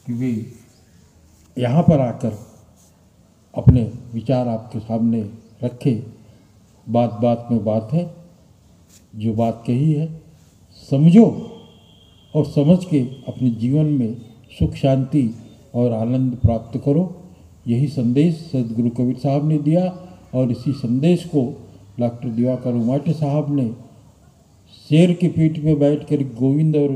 कि वे यहाँ पर आकर अपने विचार आपके सामने रखे। बात बात में बात है, जो बात कही है समझो और समझ के अपने जीवन में सुख शांति और आनंद प्राप्त करो। यही संदेश सदगुरु कबीर साहब ने दिया और इसी संदेश को डॉक्टर दिवाकर उमाटे साहब ने शेर की पीठ में बैठकर गोविंद और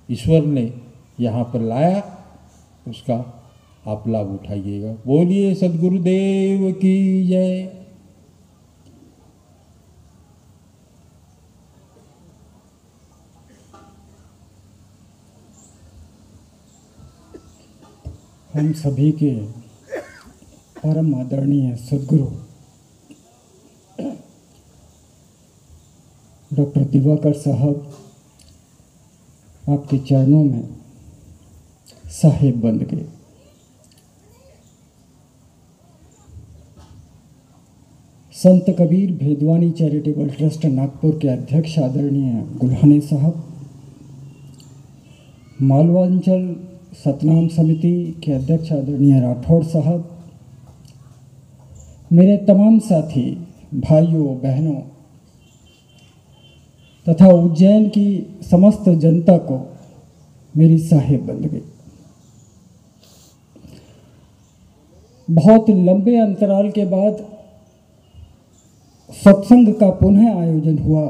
ईश्वर ने यहाँ पर लाया। उसका आप लाभ उठाइएगा। बोलिए सदगुरुदेव की जय। हम सभी के परम आदरणीय सदगुरु डॉक्टर दिवाकर साहब आपके चरणों में साहिब बन गए। संत कबीर भेदवानी चैरिटेबल ट्रस्ट नागपुर के अध्यक्ष आदरणीय गुल्हाने साहब, मालवांचल सतनाम समिति के अध्यक्ष आदरणीय राठौड़ साहब, मेरे तमाम साथी भाइयों बहनों तथा उज्जैन की समस्त जनता को मेरी साहिब बन गई। बहुत लंबे अंतराल के बाद सत्संग का पुनः आयोजन हुआ।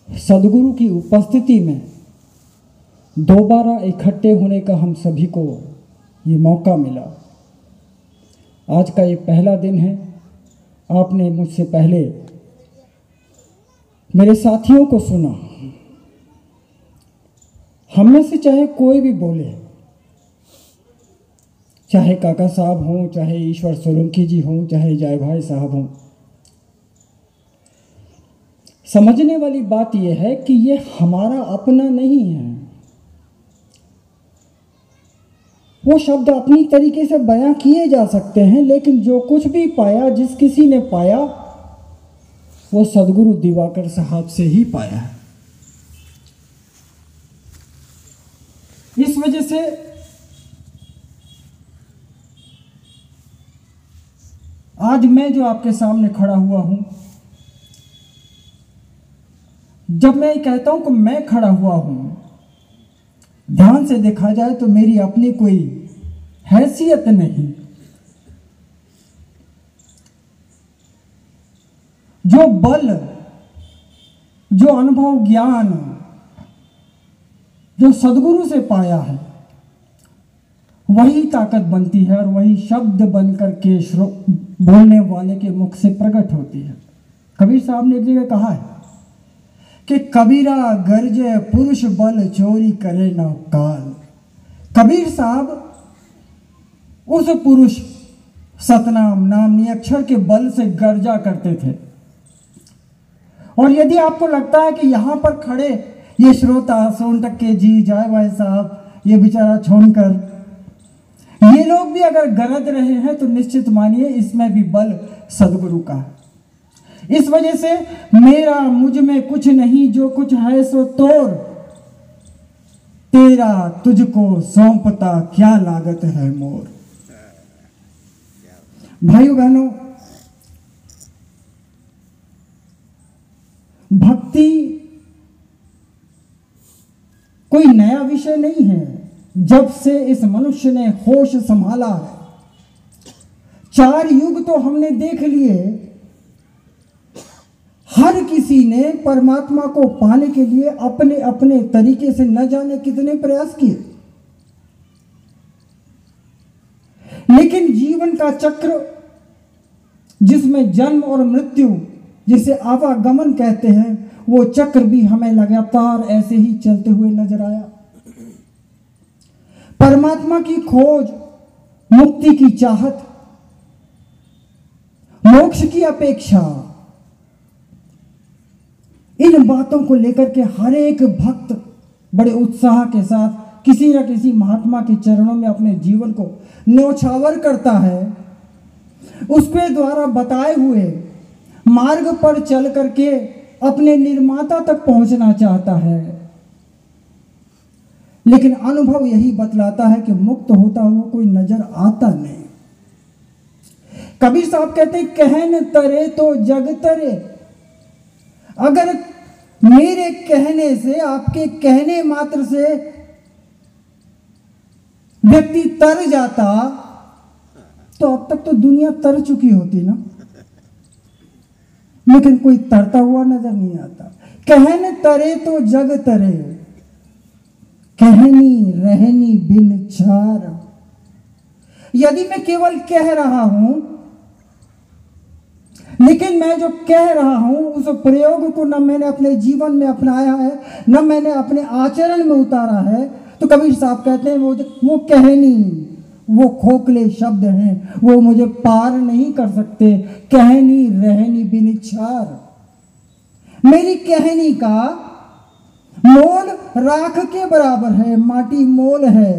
सदगुरु की उपस्थिति में दोबारा इकट्ठे होने का हम सभी को ये मौका मिला। आज का ये पहला दिन है। आपने मुझसे पहले मेरे साथियों को सुना। हम में से चाहे कोई भी बोले, चाहे काका साहब हों, चाहे ईश्वर सोलंकी जी हों, चाहे जय भाई साहब हों, समझने वाली बात यह है कि ये हमारा अपना नहीं है। वो शब्द अपनी तरीके से बयां किए जा सकते हैं, लेकिन जो कुछ भी पाया, जिस किसी ने पाया, वो सदगुरु दिवाकर साहब से ही पाया है। इस वजह से आज मैं जो आपके सामने खड़ा हुआ हूं, जब मैं कहता हूं कि मैं खड़ा हुआ हूं, ध्यान से देखा जाए तो मेरी अपनी कोई हैसियत नहीं। जो बल, जो अनुभव, ज्ञान जो सदगुरु से पाया है, वही ताकत बनती है और वही शब्द बनकर के बोलने वाले के मुख से प्रकट होती है। कबीर साहब ने एक जगह कहा है कि कबीरा गर्जे पुरुष बल चोरी करे न काल। कबीर साहब उस पुरुष सतनाम नाम नियक्षर के बल से गर्जा करते थे। और यदि आपको लगता है कि यहाँ पर खड़े ये श्रोता सोनटक्के जी, जय भाई साहब, ये बेचारा छोड़कर, ये लोग भी अगर गरज रहे हैं तो निश्चित मानिए इसमें भी बल सदगुरु का है। इस वजह से मेरा मुझ में कुछ नहीं, जो कुछ है सो तोर, तेरा तुझको सौंपता क्या लागत है मोर। भाइयों बहनों, भक्ति कोई नया विषय नहीं है। जब से इस मनुष्य ने होश संभाला है, 4 युग तो हमने देख लिए, हर किसी ने परमात्मा को पाने के लिए अपने अपने तरीके से न जाने कितने प्रयास किए, लेकिन जीवन का चक्र जिसमें जन्म और मृत्यु, जिसे आवागमन कहते हैं, वो चक्र भी हमें लगातार ऐसे ही चलते हुए नजर आया। परमात्मा की खोज, मुक्ति की चाहत, मोक्ष की अपेक्षा, इन बातों को लेकर के हर एक भक्त बड़े उत्साह के साथ किसी न किसी महात्मा के चरणों में अपने जीवन को न्योछावर करता है। उसके द्वारा बताए हुए मार्ग पर चल करके अपने निर्माता तक पहुंचना चाहता है। लेकिन अनुभव यही बतलाता है कि मुक्त होता हुआ कोई नजर आता नहीं। कबीर साहब कहते हैं, कहन तरे तो जग तरे। अगर मेरे कहने से, आपके कहने मात्र से व्यक्ति तर जाता तो अब तक तो दुनिया तर चुकी होती ना, लेकिन कोई तरता हुआ नजर नहीं आता। कहन तरे तो जग तरे, कहनी रहनी बिन चार। यदि मैं केवल कह रहा हूं, लेकिन मैं जो कह रहा हूं उस प्रयोग को न मैंने अपने जीवन में अपनाया है, न मैंने अपने आचरण में उतारा है, तो कबीर साहब कहते हैं वो कहनी, वो खोखले शब्द हैं, वो मुझे पार नहीं कर सकते। कहनी रहनी बिन चार। मेरी कहनी का मोल राख के बराबर है, माटी मोल है।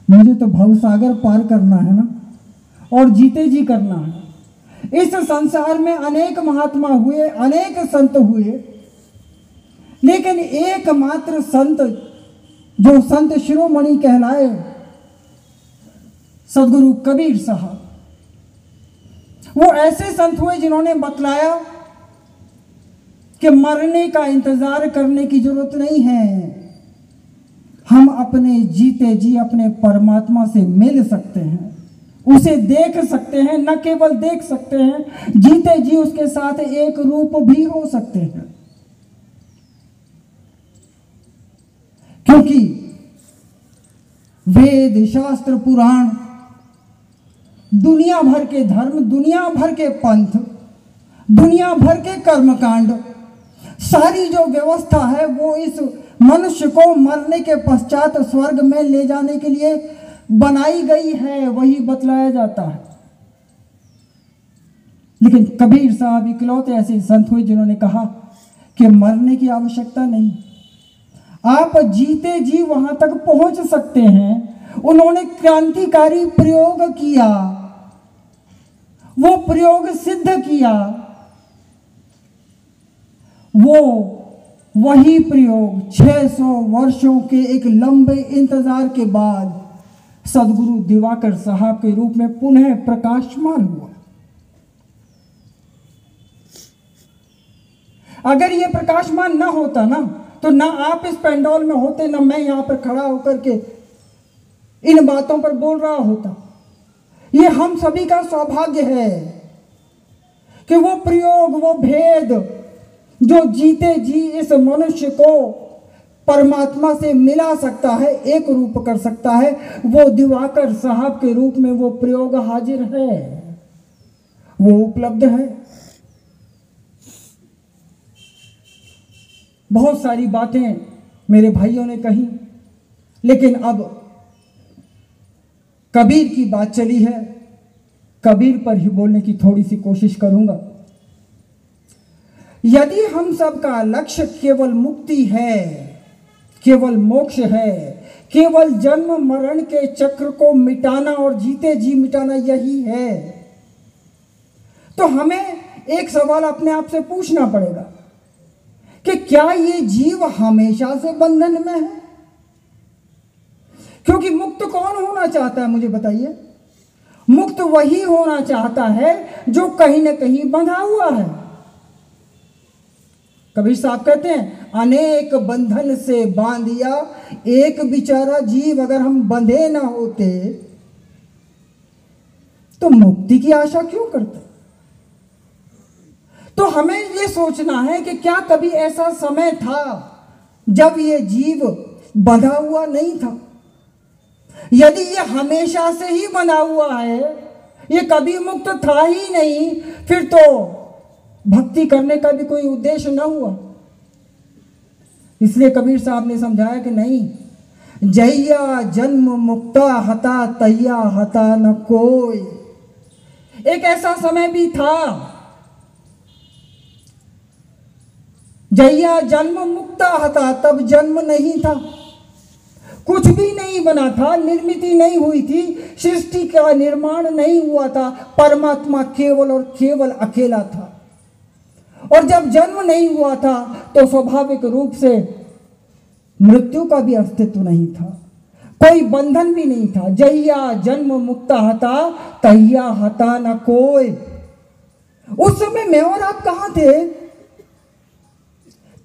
मुझे तो भवसागर पार करना है ना, और जीते जी करना है। इस संसार में अनेक महात्मा हुए, अनेक संत हुए, लेकिन एकमात्र संत जो संत शिरोमणि कहलाए, सदगुरु कबीर साहब, वो ऐसे संत हुए जिन्होंने बतलाया कि मरने का इंतजार करने की जरूरत नहीं है। हम अपने जीते जी अपने परमात्मा से मिल सकते हैं, उसे देख सकते हैं, न केवल देख सकते हैं, जीते जी उसके साथ एक रूप भी हो सकते हैं। क्योंकि वेद शास्त्र पुराण, दुनिया भर के धर्म, दुनिया भर के पंथ, दुनिया भर के कर्मकांड, सारी जो व्यवस्था है वो इस मनुष्य को मरने के पश्चात स्वर्ग में ले जाने के लिए बनाई गई है, वही बतलाया जाता है। लेकिन कबीर साहब इकलौते ऐसे संत हुए जिन्होंने कहा कि मरने की आवश्यकता नहीं, आप जीते जी वहां तक पहुंच सकते हैं। उन्होंने क्रांतिकारी प्रयोग किया, वो प्रयोग सिद्ध किया, वो वही प्रयोग 600 वर्षों के एक लंबे इंतजार के बाद सदगुरु दिवाकर साहब के रूप में पुनः प्रकाशमान हुआ। अगर ये प्रकाशमान ना होता ना, तो ना आप इस पेंडोल में होते, ना मैं यहां पर खड़ा होकर के इन बातों पर बोल रहा होता। ये हम सभी का सौभाग्य है कि वो प्रयोग, वो भेद जो जीते जी इस मनुष्य को परमात्मा से मिला सकता है, एक रूप कर सकता है, वो दिवाकर साहब के रूप में वो प्रयोग हाजिर है, वो उपलब्ध है। बहुत सारी बातें मेरे भाइयों ने कही, लेकिन अब कबीर की बात चली है, कबीर पर ही बोलने की थोड़ी सी कोशिश करूंगा। यदि हम सबका लक्ष्य केवल मुक्ति है, केवल मोक्ष है, केवल जन्म मरण के चक्र को मिटाना और जीते जी मिटाना यही है, तो हमें एक सवाल अपने आप से पूछना पड़ेगा कि क्या ये जीव हमेशा से बंधन में है? क्योंकि मुक्त कौन होना चाहता है, मुझे बताइए। मुक्त वही होना चाहता है जो कहीं ना कहीं बंधा हुआ है। कबीर साहब कहते हैं, अनेक बंधन से बांधिया एक बेचारा जीव। अगर हम बंधे ना होते तो मुक्ति की आशा क्यों करते? तो हमें ये सोचना है कि क्या कभी ऐसा समय था जब ये जीव बंधा हुआ नहीं था? यदि ये हमेशा से ही बंधा हुआ है, ये कभी मुक्त था ही नहीं, फिर तो भक्ति करने का भी कोई उद्देश्य न हुआ। इसलिए कबीर साहब ने समझाया कि नहीं, जैया जन्म मुक्ता हता तैया हता न कोई। एक ऐसा समय भी था, जैया जन्म मुक्ता हता, तब जन्म नहीं था, कुछ भी नहीं बना था, निर्मित नहीं हुई थी, सृष्टि का निर्माण नहीं हुआ था, परमात्मा केवल और केवल अकेला था। और जब जन्म नहीं हुआ था तो स्वाभाविक रूप से मृत्यु का भी अस्तित्व नहीं था, कोई बंधन भी नहीं था। जहिया जन्म मुक्ता हता तहिया हता न कोई। उस समय मैं और आप कहाँ थे?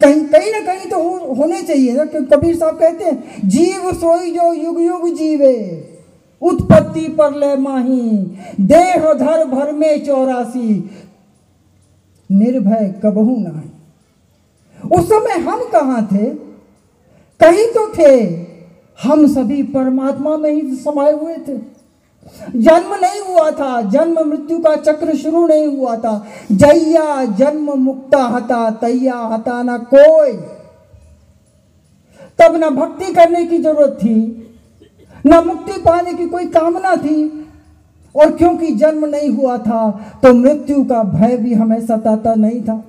कहीं ना कहीं तो होने चाहिए ना। कबीर साहब कहते हैं, जीव सोई जो युग युग जीवे, उत्पत्ति पर ले माही, देह धर भर में 84, निर्भय कबहू नाही। उस समय हम कहाँ थे? कहीं तो थे। हम सभी परमात्मा में ही समाये हुए थे। जन्म नहीं हुआ था, जन्म मृत्यु का चक्र शुरू नहीं हुआ था। जैया जन्म मुक्ता हता तैया हता ना कोई। तब न भक्ति करने की जरूरत थी, न मुक्ति पाने की कोई कामना थी, और क्योंकि जन्म नहीं हुआ था तो मृत्यु का भय भी हमें सताता नहीं था।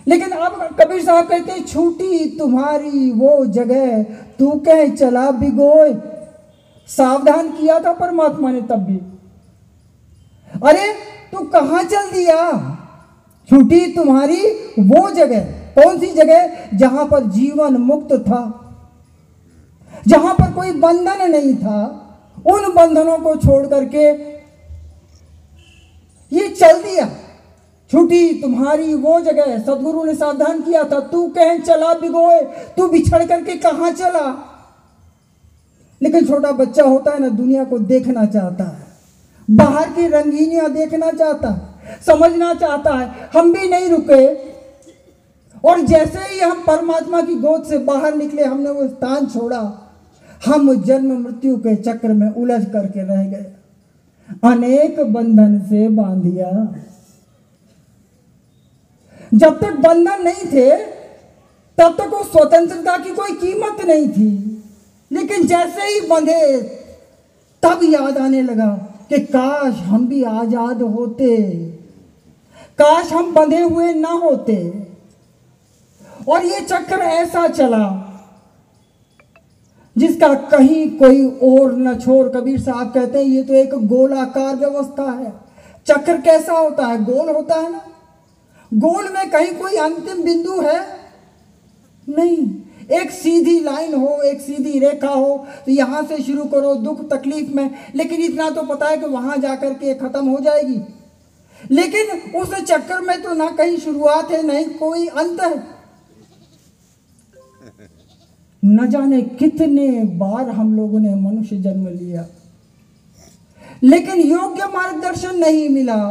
लेकिन अब कबीर साहब कहते हैं, छूटी तुम्हारी वो जगह तू कह चला भिगोए। सावधान किया था परमात्मा ने तब भी। अरे तू कहां चल दिया? छूटी तुम्हारी वो जगह। कौन सी जगह? जहां पर जीवन मुक्त था, जहां पर कोई बंधन नहीं था। उन बंधनों को छोड़ करके ये चल दिया। छूटी तुम्हारी वो जगह, सदगुरु ने सावधान किया था, तू कहीं चला भिगोए। तू बिछड़ करके कहां चला? लेकिन छोटा बच्चा होता है ना, दुनिया को देखना चाहता है, बाहर की रंगीनियां देखना चाहता है, समझना चाहता है। हम भी नहीं रुके, और जैसे ही हम परमात्मा की गोद से बाहर निकले, हमने वो स्थान छोड़ा, हम जन्म मृत्यु के चक्र में उलझ करके रह गए, अनेक बंधन से बांधिया। जब तक बंधन नहीं थे तब तक वो स्वतंत्रता की कोई कीमत नहीं थी। लेकिन जैसे ही बंधे तब याद आने लगा कि काश हम भी आजाद होते, काश हम बंधे हुए ना होते। और ये चक्र ऐसा चला जिसका कहीं कोई और न छोर। कबीर साहब कहते हैं, ये तो एक गोलाकार व्यवस्था है। चक्र कैसा होता है? गोल होता है ना। गोल में कहीं कोई अंतिम बिंदु है नहीं। एक सीधी लाइन हो, एक सीधी रेखा हो, तो यहां से शुरू करो दुख तकलीफ में, लेकिन इतना तो पता है कि वहां जाकर के खत्म हो जाएगी। लेकिन उस चक्कर में तो ना कहीं शुरुआत है, नहीं कोई अंत है। न जाने कितने बार हम लोगों ने मनुष्य जन्म लिया, लेकिन योग्य मार्गदर्शन नहीं मिला।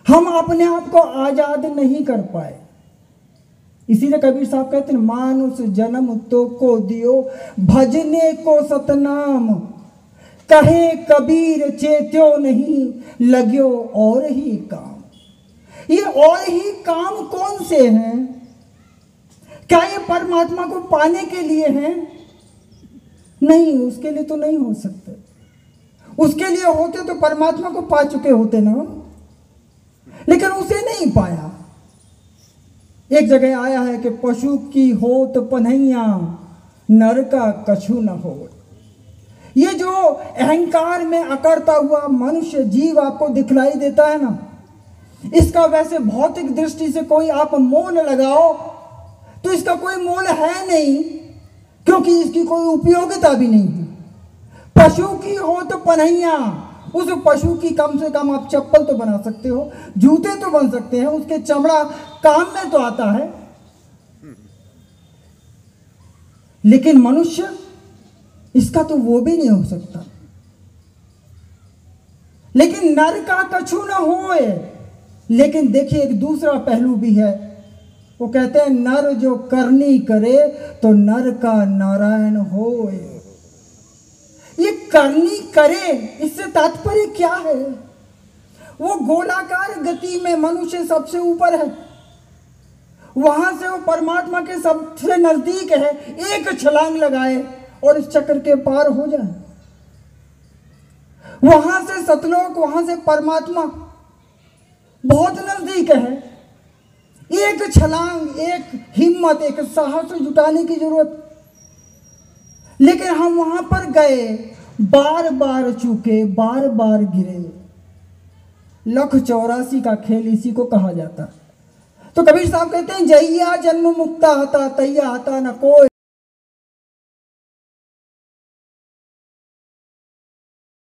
हम अपने आप को आजाद नहीं कर पाए। इसीलिए कबीर साहब कहते हैं, मानुष जन्म तो को दियो भजने को सतनाम, कहे कबीर चेत्यो नहीं लग्यो और ही काम। ये और ही काम कौन से हैं? क्या ये परमात्मा को पाने के लिए हैं? नहीं, उसके लिए तो नहीं हो सकते। उसके लिए होते तो परमात्मा को पा चुके होते ना, लेकिन उसे नहीं पाया। एक जगह आया है कि पशु की होत पन्हैया नर का कछु न हो। ये जो अहंकार में अकड़ता हुआ मनुष्य जीव आपको दिखलाई देता है ना, इसका वैसे भौतिक दृष्टि से कोई आप मोल लगाओ तो इसका कोई मोल है नहीं, क्योंकि इसकी कोई उपयोगिता भी नहीं है। पशु की होत पन्हैया, उस पशु की कम से कम आप चप्पल तो बना सकते हो, जूते तो बन सकते हैं, उसके चमड़ा काम में तो आता है। लेकिन मनुष्य, इसका तो वो भी नहीं हो सकता। लेकिन नर का कछु न होए। लेकिन देखिए एक दूसरा पहलू भी है। वो कहते हैं, नर जो करनी करे तो नर का नारायण होए। ये करनी करे, इससे तात्पर्य क्या है? वो गोलाकार गति में मनुष्य सबसे ऊपर है, वहां से वो परमात्मा के सबसे नजदीक है। एक छलांग लगाए और इस चक्र के पार हो जाए। वहां से सतलोक, वहां से परमात्मा बहुत नजदीक है। एक छलांग, एक हिम्मत, एक साहस जुटाने की जरूरत। लेकिन हम वहां पर गए, बार बार चूके, बार बार गिरे। 184 का खेल इसी को कहा जाता है। तो कबीर साहब कहते हैं जहिया जन्म मुक्ता हता तैया हता न कोई।